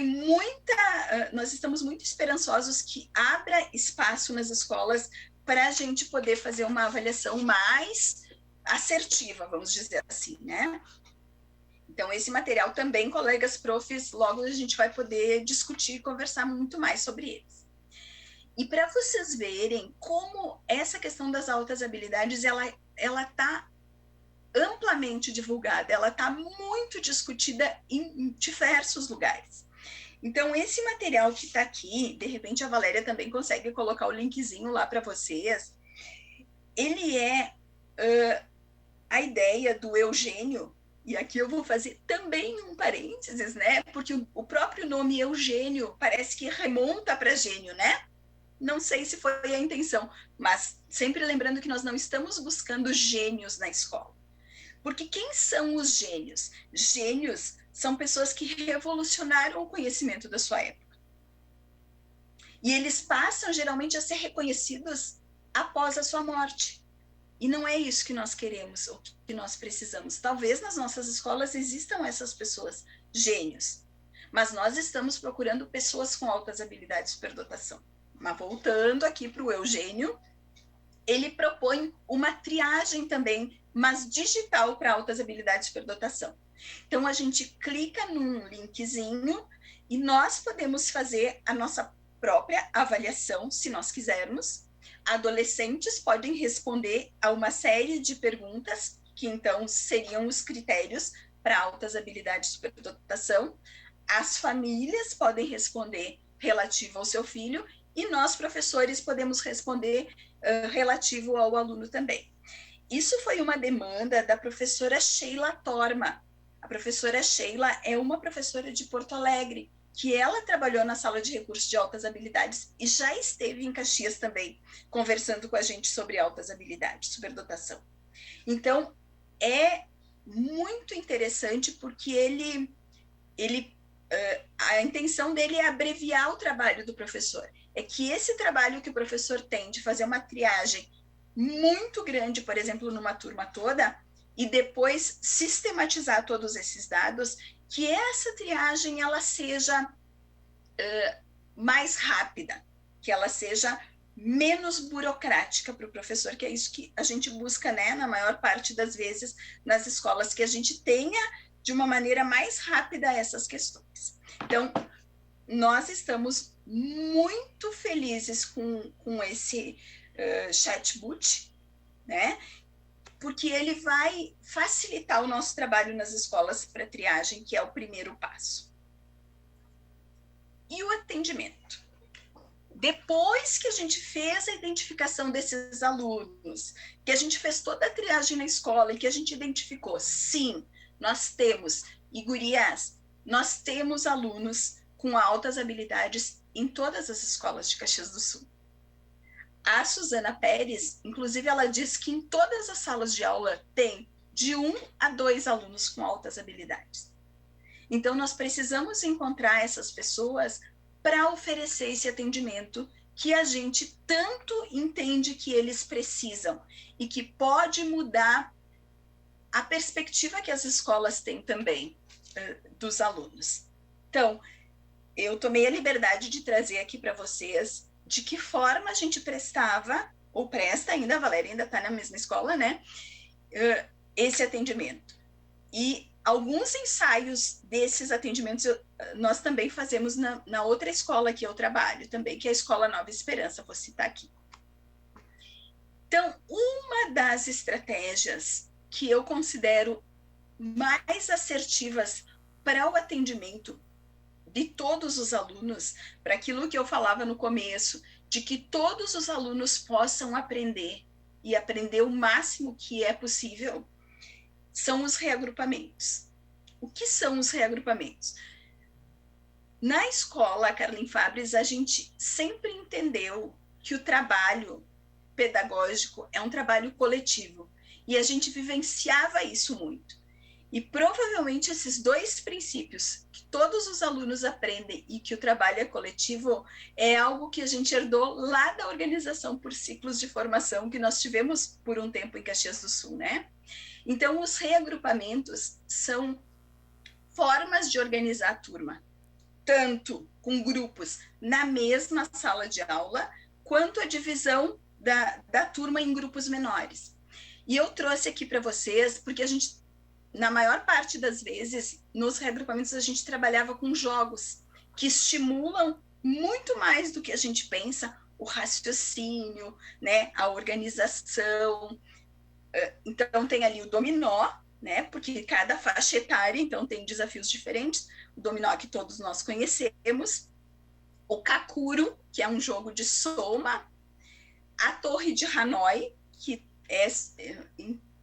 nós estamos muito esperançosos que abra espaço nas escolas para a gente poder fazer uma avaliação mais assertiva, vamos dizer assim, né? Então, esse material também, colegas profs, logo a gente vai poder discutir e conversar muito mais sobre eles. E para vocês verem como essa questão das altas habilidades, ela está amplamente divulgada, ela está muito discutida em diversos lugares. Então, esse material que está aqui, de repente a Valéria também consegue colocar o linkzinho lá para vocês, ele é a ideia do Eugênio, e aqui eu vou fazer também um parênteses, né? Porque o próprio nome Eugênio parece que remonta para gênio, né? Não sei se foi a intenção, mas sempre lembrando que nós não estamos buscando gênios na escola. Porque quem são os gênios? Gênios são pessoas que revolucionaram o conhecimento da sua época. E eles passam, geralmente, a ser reconhecidos após a sua morte. E não é isso que nós queremos, ou que nós precisamos. Talvez nas nossas escolas existam essas pessoas, gênios. Mas nós estamos procurando pessoas com altas habilidades de superdotação. Mas voltando aqui para o Eugênio, ele propõe uma triagem também, mas digital, para altas habilidades de superdotação. Então, a gente clica num linkzinho e nós podemos fazer a nossa própria avaliação, se nós quisermos. Adolescentes podem responder a uma série de perguntas, que então seriam os critérios para altas habilidades de superdotação. As famílias podem responder relativo ao seu filho e nós, professores, podemos responder relativo ao aluno também. Isso foi uma demanda da professora Sheila Torma. A professora Sheila é uma professora de Porto Alegre, que ela trabalhou na sala de recursos de altas habilidades e já esteve em Caxias também, conversando com a gente sobre altas habilidades, superdotação. Então, é muito interessante porque a intenção dele é abreviar o trabalho do professor. É que esse trabalho que o professor tem de fazer uma triagem muito grande, por exemplo, numa turma toda, e depois sistematizar todos esses dados, que essa triagem ela seja mais rápida, que ela seja menos burocrática para o professor, que é isso que a gente busca, né, na maior parte das vezes nas escolas, que a gente tenha de uma maneira mais rápida essas questões. Então, nós estamos muito felizes com esse chatbot, né? Porque ele vai facilitar o nosso trabalho nas escolas para triagem, que é o primeiro passo. E o atendimento? depois que a gente fez a identificação desses alunos, que a gente fez toda a triagem na escola e que a gente identificou, sim, nós temos, e gurias, nós temos alunos com altas habilidades em todas as escolas de Caxias do Sul. A Suzana Pérez, inclusive, ela diz que em todas as salas de aula tem de 1 a 2 alunos com altas habilidades. Então, nós precisamos encontrar essas pessoas para oferecer esse atendimento que a gente tanto entende que eles precisam e que pode mudar a perspectiva que as escolas têm também dos alunos. Então, eu tomei a liberdade de trazer aqui para vocês de que forma a gente prestava, ou presta ainda, a Valéria ainda está na mesma escola, né? Esse atendimento. E alguns ensaios desses atendimentos nós também fazemos na outra escola que eu trabalho também, que é a Escola Nova Esperança, vou citar aqui. Então, uma das estratégias que eu considero mais assertivas para o atendimento de todos os alunos, para aquilo que eu falava no começo, de que todos os alunos possam aprender e aprender o máximo que é possível, são os reagrupamentos. O que são os reagrupamentos? Na escola Carlin Fabres, a gente sempre entendeu que o trabalho pedagógico é um trabalho coletivo, e a gente vivenciava isso muito. E provavelmente esses 2 princípios, que todos os alunos aprendem e que o trabalho é coletivo, é algo que a gente herdou lá da organização por ciclos de formação que nós tivemos por um tempo em Caxias do Sul, né? Então, os reagrupamentos são formas de organizar a turma, tanto com grupos na mesma sala de aula, quanto a divisão da turma em grupos menores. E eu trouxe aqui para vocês, porque a gente, na maior parte das vezes, nos reagrupamentos, a gente trabalhava com jogos que estimulam muito mais do que a gente pensa o raciocínio, né, a organização. Então, tem ali o dominó, né, porque cada faixa etária, então, tem desafios diferentes. O dominó que todos nós conhecemos, o kakuro, que é um jogo de soma, a torre de Hanoi, que é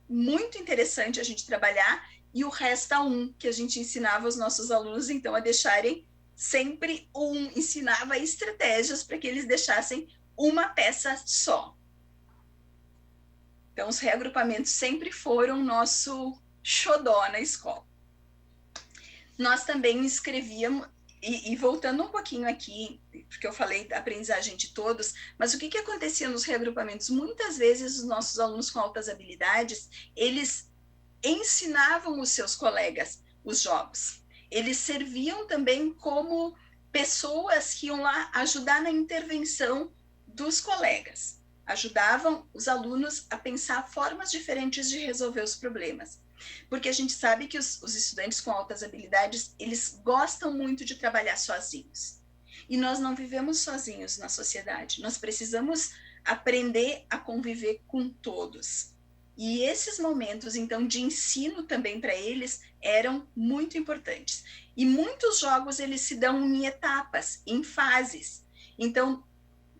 muito interessante a gente trabalhar, e o resta um, que a gente ensinava os nossos alunos, então, a deixarem sempre ensinava estratégias para que eles deixassem uma peça só. Então, os reagrupamentos sempre foram nosso xodó na escola. Nós também escrevíamos, e voltando um pouquinho aqui, porque eu falei da aprendizagem de todos, mas o que acontecia nos reagrupamentos? Muitas vezes os nossos alunos com altas habilidades, eles ensinavam os seus colegas os jogos. Eles serviam também como pessoas que iam lá ajudar na intervenção dos colegas. Ajudavam os alunos a pensar formas diferentes de resolver os problemas. Porque a gente sabe que os estudantes com altas habilidades, eles gostam muito de trabalhar sozinhos. E nós não vivemos sozinhos na sociedade. Nós precisamos aprender a conviver com todos. E esses momentos, então, de ensino também para eles eram muito importantes. E muitos jogos, eles se dão em etapas, em fases. Então,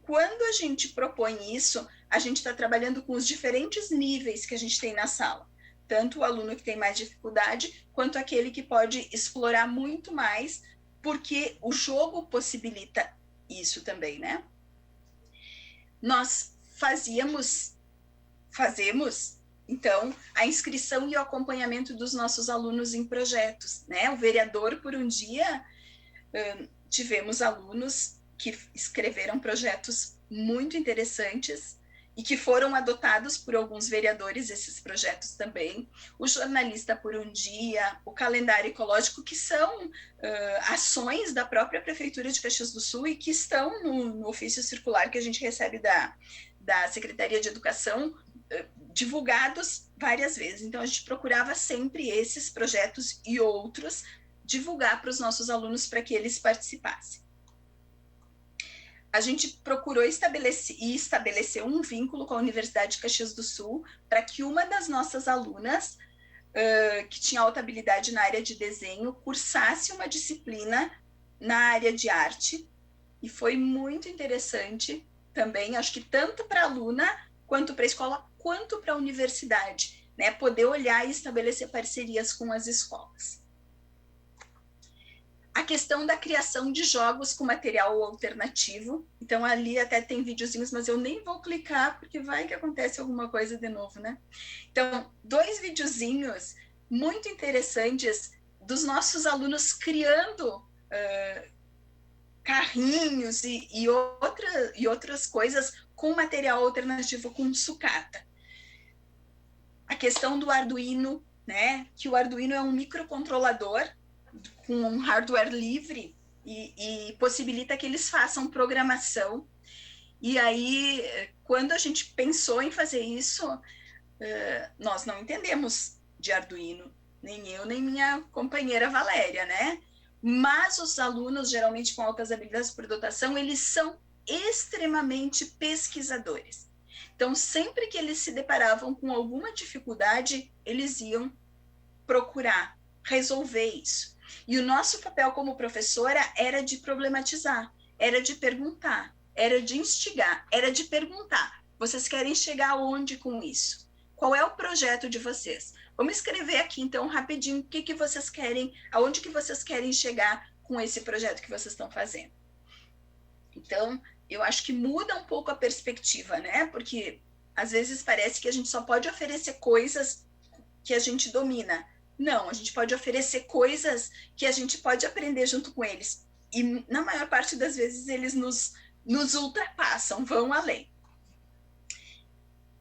quando a gente propõe isso, a gente está trabalhando com os diferentes níveis que a gente tem na sala. Tanto o aluno que tem mais dificuldade, quanto aquele que pode explorar muito mais, porque o jogo possibilita isso também, né? Nós fazemos, então, a inscrição e o acompanhamento dos nossos alunos em projetos, né? O vereador, por um dia, tivemos alunos que escreveram projetos muito interessantes e que foram adotados por alguns vereadores, esses projetos também, o jornalista por um dia, o calendário ecológico, que são ações da própria Prefeitura de Caxias do Sul e que estão no ofício circular que a gente recebe da Secretaria de Educação, divulgados várias vezes. Então, a gente procurava sempre esses projetos e outros divulgar para os nossos alunos para que eles participassem. A gente procurou estabelecer um vínculo com a Universidade de Caxias do Sul para que uma das nossas alunas, que tinha alta habilidade na área de desenho, cursasse uma disciplina na área de arte, E foi muito interessante também, acho que tanto para a aluna, quanto para a escola, quanto para a universidade, né? Poder olhar e estabelecer parcerias com as escolas. A questão da criação de jogos com material alternativo. Então, ali até tem videozinhos, mas eu nem vou clicar, porque vai que acontece alguma coisa de novo, né? Então, 2 videozinhos muito interessantes dos nossos alunos criando carrinhos e outras coisas com material alternativo, com sucata. A questão do Arduino, né? Que o Arduino é um microcontrolador com um hardware livre e possibilita que eles façam programação. E aí, quando a gente pensou em fazer isso, nós não entendemos de Arduino, nem eu, nem minha companheira Valéria, né? Mas os alunos, geralmente com altas habilidades por dotação, eles são extremamente pesquisadores. Então, sempre que eles se deparavam com alguma dificuldade, eles iam procurar resolver isso. E o nosso papel como professora era de problematizar, era de perguntar, era de instigar, era de perguntar. Vocês querem chegar aonde com isso? Qual é o projeto de vocês? Vamos escrever aqui, então, rapidinho, o que vocês querem, aonde que vocês querem chegar com esse projeto que vocês estão fazendo. Então, eu acho que muda um pouco a perspectiva, né? Porque, às vezes, parece que a gente só pode oferecer coisas que a gente domina. Não, a gente pode oferecer coisas que a gente pode aprender junto com eles. E, na maior parte das vezes, eles nos ultrapassam, vão além.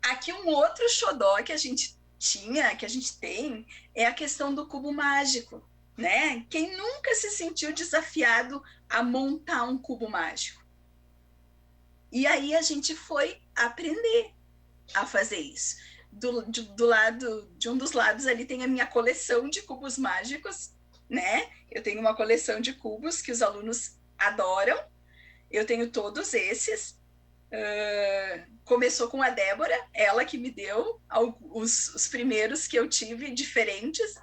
Aqui um outro xodó que a gente tem, é a questão do cubo mágico, né? Quem nunca se sentiu desafiado a montar um cubo mágico? E aí a gente foi aprender a fazer isso. De um dos lados ali tem a minha coleção de cubos mágicos, né? Eu tenho uma coleção de cubos que os alunos adoram. Eu tenho todos esses. Começou com a Débora, ela que me deu os primeiros que eu tive, diferentes.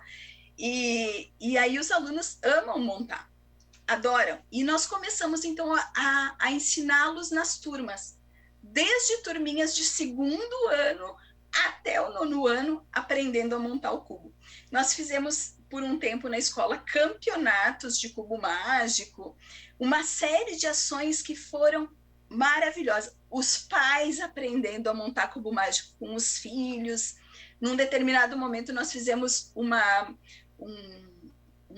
E aí os alunos amam montar, adoram. E nós começamos, então, a ensiná-los nas turmas. Desde turminhas de 2º ano até o 9º ano, aprendendo a montar o cubo. Nós fizemos, por um tempo na escola, campeonatos de cubo mágico, uma série de ações que foram maravilhosas. Os pais aprendendo a montar cubo mágico com os filhos. Num determinado momento, nós fizemos uma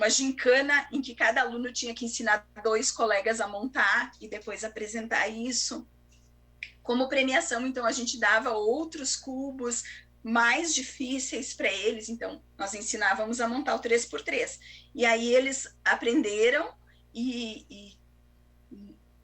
gincana em que cada aluno tinha que ensinar 2 colegas a montar e depois apresentar isso. Como premiação, então, a gente dava outros cubos mais difíceis para eles. Então, nós ensinávamos a montar o 3x3. E aí eles aprenderam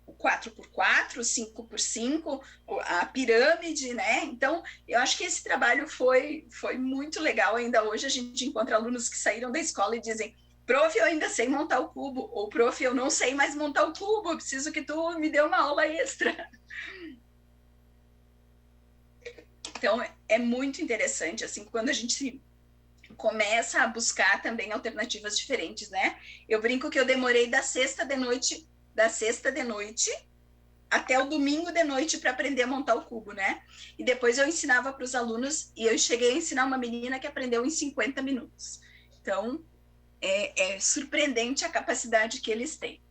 o 4x4, o 5x5, a pirâmide, né? Então, eu acho que esse trabalho foi muito legal. Ainda hoje a gente encontra alunos que saíram da escola e dizem: prof, eu ainda sei montar o cubo, ou prof, eu não sei mais montar o cubo, eu preciso que tu me dê uma aula extra. Então, é muito interessante, assim, quando a gente começa a buscar também alternativas diferentes, né? Eu brinco que eu demorei da sexta de noite até o domingo de noite para aprender a montar o cubo, né? E depois eu ensinava para os alunos, e eu cheguei a ensinar uma menina que aprendeu em 50 minutos. Então, é surpreendente a capacidade que eles têm.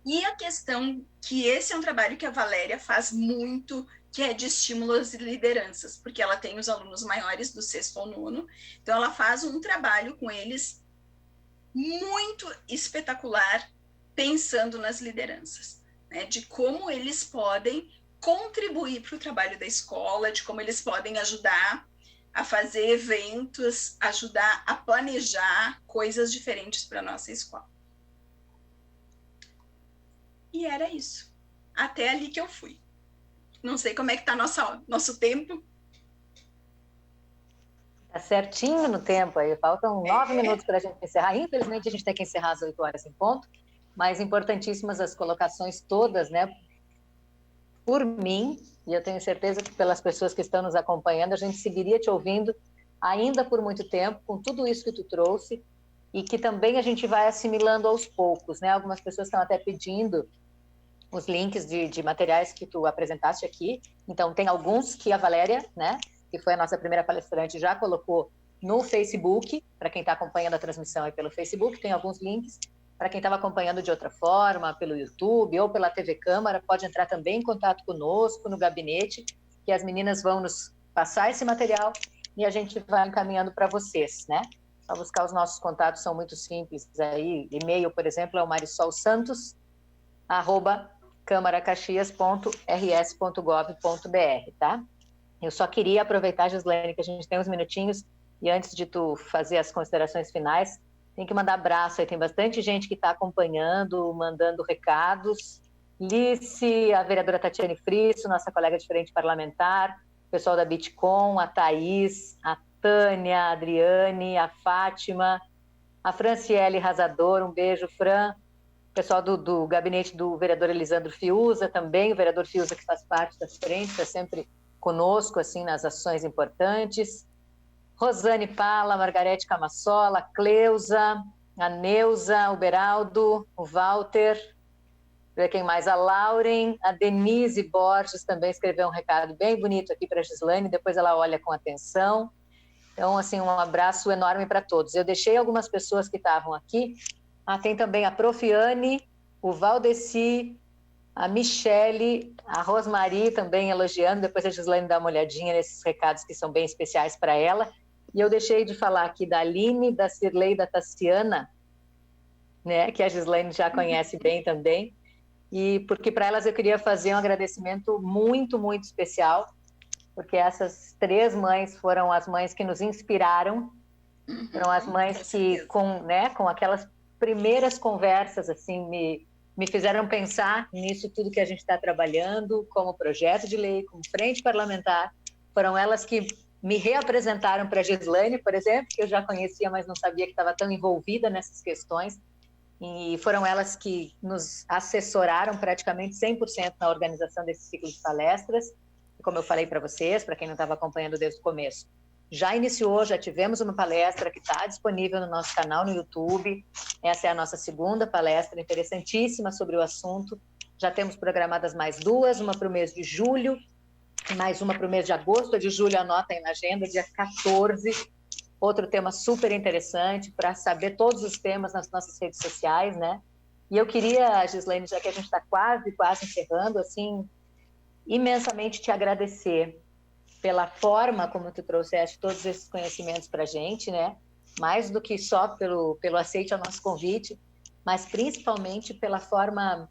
E a questão que esse é um trabalho que a Valéria faz muito, que é de estímulo às lideranças, porque ela tem os alunos maiores do 6º ao 9º, então ela faz um trabalho com eles muito espetacular, pensando nas lideranças, né? De como eles podem contribuir para o trabalho da escola, de como eles podem ajudar a fazer eventos, ajudar a planejar coisas diferentes para a nossa escola. E era isso. Até ali que eu fui. Não sei como é que está nosso tempo. Está certinho no tempo aí. Faltam 9 minutos para a gente encerrar. Infelizmente, a gente tem que encerrar às 8 horas em ponto. Mas importantíssimas as colocações todas, né? Por mim, e eu tenho certeza que pelas pessoas que estão nos acompanhando, a gente seguiria te ouvindo ainda por muito tempo, com tudo isso que tu trouxe, e que também a gente vai assimilando aos poucos, né? Algumas pessoas estão até pedindo os links de materiais que tu apresentaste aqui. Então, tem alguns que a Valéria, né, que foi a nossa primeira palestrante, já colocou no Facebook, para quem está acompanhando a transmissão aí pelo Facebook, tem alguns links. Para quem estava acompanhando de outra forma, pelo YouTube ou pela TV Câmara, pode entrar também em contato conosco no gabinete, que as meninas vão nos passar esse material e a gente vai encaminhando para vocês, né? Para buscar os nossos contatos, são muito simples. Aí, e-mail, por exemplo, é o marisolsantos@camaracaxias.rs.gov.br, tá? Eu só queria aproveitar, Gislaine, que a gente tem uns minutinhos, e antes de tu fazer as considerações finais, tem que mandar abraço aí, tem bastante gente que está acompanhando, mandando recados. Lice, a vereadora Tatiane Frisso, nossa colega de frente parlamentar, o pessoal da Bitcom, a Thaís, a Tânia, a Adriane, a Fátima, a Franciele Razador, um beijo, Fran. O pessoal do gabinete do vereador Elisandro Fiuza também, o vereador Fiuza que faz parte das frentes, está sempre conosco, assim, nas ações importantes. Rosane Pala, Margarete Camassola, a Cleusa, a Neuza, o Beraldo, o Walter, ver quem mais? A Lauren, a Denise Borges também escreveu um recado bem bonito aqui para a Gislaine, depois ela olha com atenção. Então, assim, um abraço enorme para todos. Eu deixei algumas pessoas que estavam aqui. Tem também a Profiane, o Valdeci, a Michele, a Rosmari também elogiando, depois a Gislaine dá uma olhadinha nesses recados que são bem especiais para ela. E eu deixei de falar aqui da Aline, da Cirlei e da Tassiana, né, que a Gislaine já conhece bem também, e porque para elas eu queria fazer um agradecimento muito, muito especial, porque essas 3 mães foram as mães que nos inspiraram, foram as mães que, com aquelas primeiras conversas, assim, me fizeram pensar nisso tudo que a gente está trabalhando, como projeto de lei, como frente parlamentar. Foram elas que me reapresentaram para a Gislaine, por exemplo, que eu já conhecia, mas não sabia que estava tão envolvida nessas questões. E foram elas que nos assessoraram praticamente 100% na organização desse ciclo de palestras. Como eu falei para vocês, para quem não estava acompanhando desde o começo, já iniciou, já tivemos uma palestra que está disponível no nosso canal no YouTube. Essa é a nossa segunda palestra, interessantíssima sobre o assunto. Já temos programadas mais 2, uma para o mês de julho, mais uma para o mês de agosto. A de julho, anota aí na agenda, dia 14. Outro tema super interessante para saber todos os temas nas nossas redes sociais, né? E eu queria, Gislaine, já que a gente está quase encerrando, assim, imensamente te agradecer pela forma como tu trouxeste todos esses conhecimentos para a gente, né? Mais do que só pelo aceite ao nosso convite, mas principalmente pela forma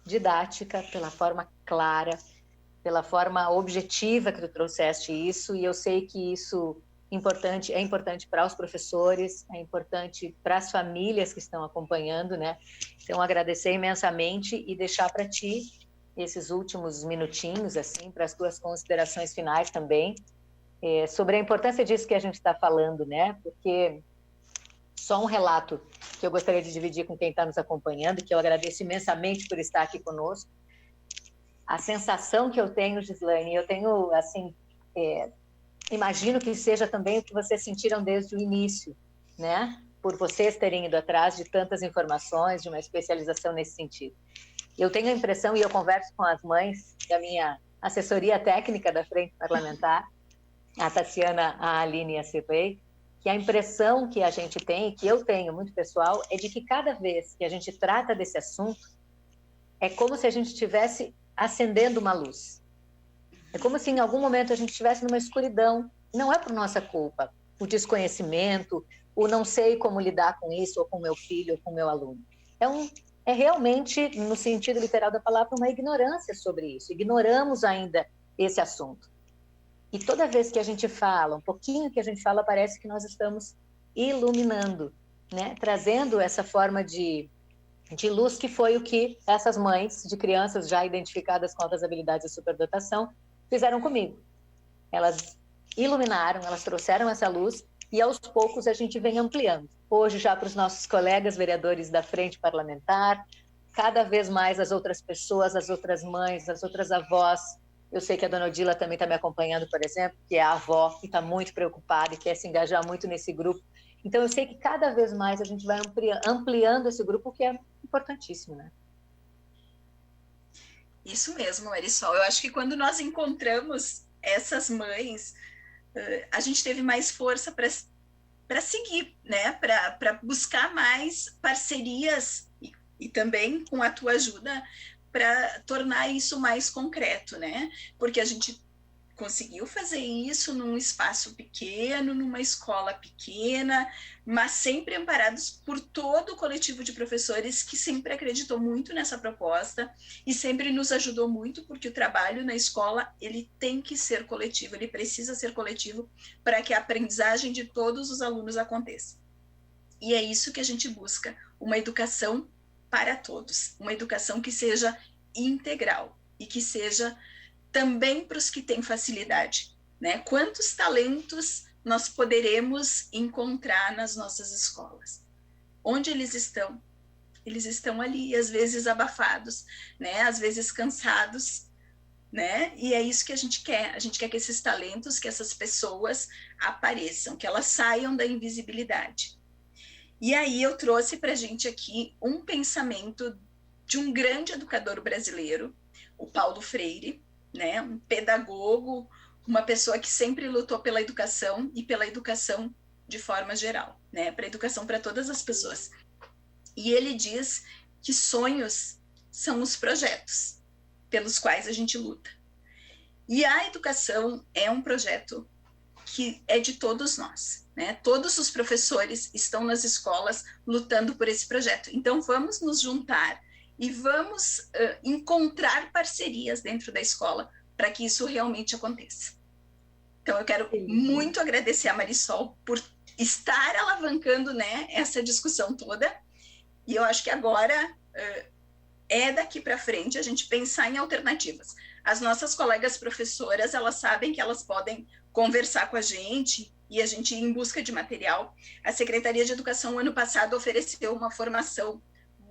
didática, pela forma clara, pela forma objetiva que tu trouxeste isso, e eu sei que isso é importante para os professores, é importante para as famílias que estão acompanhando, né? Então, agradecer imensamente e deixar para ti esses últimos minutinhos, assim, para as tuas considerações finais também, sobre a importância disso que a gente está falando, né? Porque só um relato que eu gostaria de dividir com quem está nos acompanhando, que eu agradeço imensamente por estar aqui conosco. A sensação que eu tenho, Gislaine, eu tenho, assim, imagino que seja também o que vocês sentiram desde o início, né? Por vocês terem ido atrás de tantas informações, de uma especialização nesse sentido. Eu tenho a impressão, e eu converso com as mães da minha assessoria técnica da Frente Parlamentar, a Tassiana, a Aline e a Cirlei, que a impressão que a gente tem, que eu tenho muito pessoal, é de que cada vez que a gente trata desse assunto, é como se a gente estivesse acendendo uma luz. É como se em algum momento a gente estivesse numa escuridão. Não é por nossa culpa, o desconhecimento, o não sei como lidar com isso, ou com meu filho, ou com meu aluno. É realmente, no sentido literal da palavra, uma ignorância sobre isso. Ignoramos ainda esse assunto. E toda vez que a gente fala, um pouquinho que a gente fala, parece que nós estamos iluminando, né? Trazendo essa forma de luz, que foi o que essas mães de crianças já identificadas com altas habilidades e superdotação fizeram comigo. Elas iluminaram, elas trouxeram essa luz, e aos poucos a gente vem ampliando. Hoje já para os nossos colegas vereadores da Frente Parlamentar, cada vez mais as outras pessoas, as outras mães, as outras avós. Eu sei que a dona Odila também está me acompanhando, por exemplo, que é a avó, que está muito preocupada e quer se engajar muito nesse grupo. Então eu sei que cada vez mais a gente vai ampliando esse grupo, que é importantíssimo, né? Isso mesmo, Marisol. Eu acho que quando nós encontramos essas mães, a gente teve mais força para seguir, né? Para buscar mais parcerias e também com a tua ajuda para tornar isso mais concreto, né? Porque a gente conseguiu fazer isso num espaço pequeno, numa escola pequena, mas sempre amparados por todo o coletivo de professores que sempre acreditou muito nessa proposta e sempre nos ajudou muito, porque o trabalho na escola, ele tem que ser coletivo, ele precisa ser coletivo para que a aprendizagem de todos os alunos aconteça. E é isso que a gente busca, uma educação para todos, uma educação que seja integral e que seja também para os que têm facilidade, né? Quantos talentos nós poderemos encontrar nas nossas escolas? Onde eles estão? Eles estão ali, às vezes abafados, né? Às vezes cansados, né? E é isso que a gente quer. A gente quer que esses talentos, que essas pessoas apareçam, que elas saiam da invisibilidade. E aí eu trouxe para a gente aqui um pensamento de um grande educador brasileiro, o Paulo Freire, né? Um pedagogo, uma pessoa que sempre lutou pela educação e pela educação de forma geral, né? Para a educação para todas as pessoas. E ele diz que sonhos são os projetos pelos quais a gente luta. E a educação é um projeto que é de todos nós, né? Todos os professores estão nas escolas lutando por esse projeto. Então, vamos nos juntar e vamos encontrar parcerias dentro da escola para que isso realmente aconteça. Então, eu quero muito agradecer a Marisol por estar alavancando, né, essa discussão toda. E eu acho que agora é daqui para frente a gente pensar em alternativas. As nossas colegas professoras, elas sabem que elas podem conversar com a gente e a gente ir em busca de material. A Secretaria de Educação, ano passado, ofereceu uma formação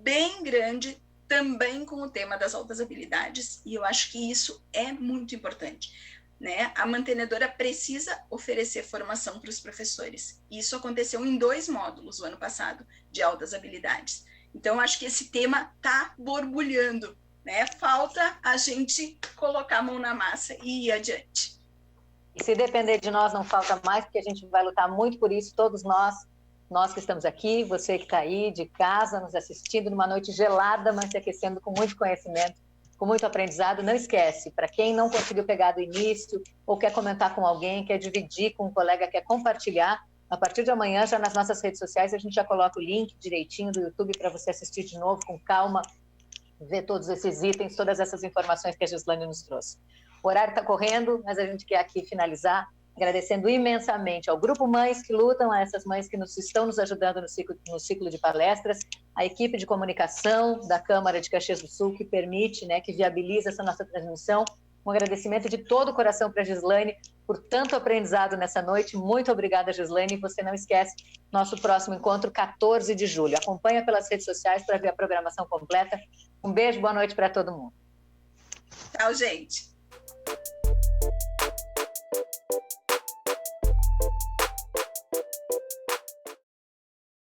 bem grande também com o tema das altas habilidades, e eu acho que isso é muito importante, né? A mantenedora precisa oferecer formação para os professores. Isso aconteceu em 2 módulos o ano passado, de altas habilidades. Então, eu acho que esse tema está borbulhando, né? Falta a gente colocar a mão na massa e ir adiante. E se depender de nós, não falta mais, porque a gente vai lutar muito por isso, todos nós que estamos aqui, você que está aí de casa, nos assistindo numa noite gelada, mas se aquecendo com muito conhecimento, com muito aprendizado. Não esquece, para quem não conseguiu pegar do início, ou quer comentar com alguém, quer dividir com um colega, quer compartilhar, a partir de amanhã, já nas nossas redes sociais, a gente já coloca o link direitinho do YouTube para você assistir de novo, com calma, ver todos esses itens, todas essas informações que a Gislane nos trouxe. O horário está correndo, mas a gente quer aqui finalizar agradecendo imensamente ao Grupo Mães que Lutam, a essas mães que estão nos ajudando no ciclo de palestras, a equipe de comunicação da Câmara de Caxias do Sul, que permite, né, que viabiliza essa nossa transmissão. Um agradecimento de todo o coração para a Gislane por tanto aprendizado nessa noite. Muito obrigada, Gislane. E você não esquece, nosso próximo encontro, 14 de julho. Acompanha pelas redes sociais para ver a programação completa. Um beijo, boa noite para todo mundo. Tchau, gente.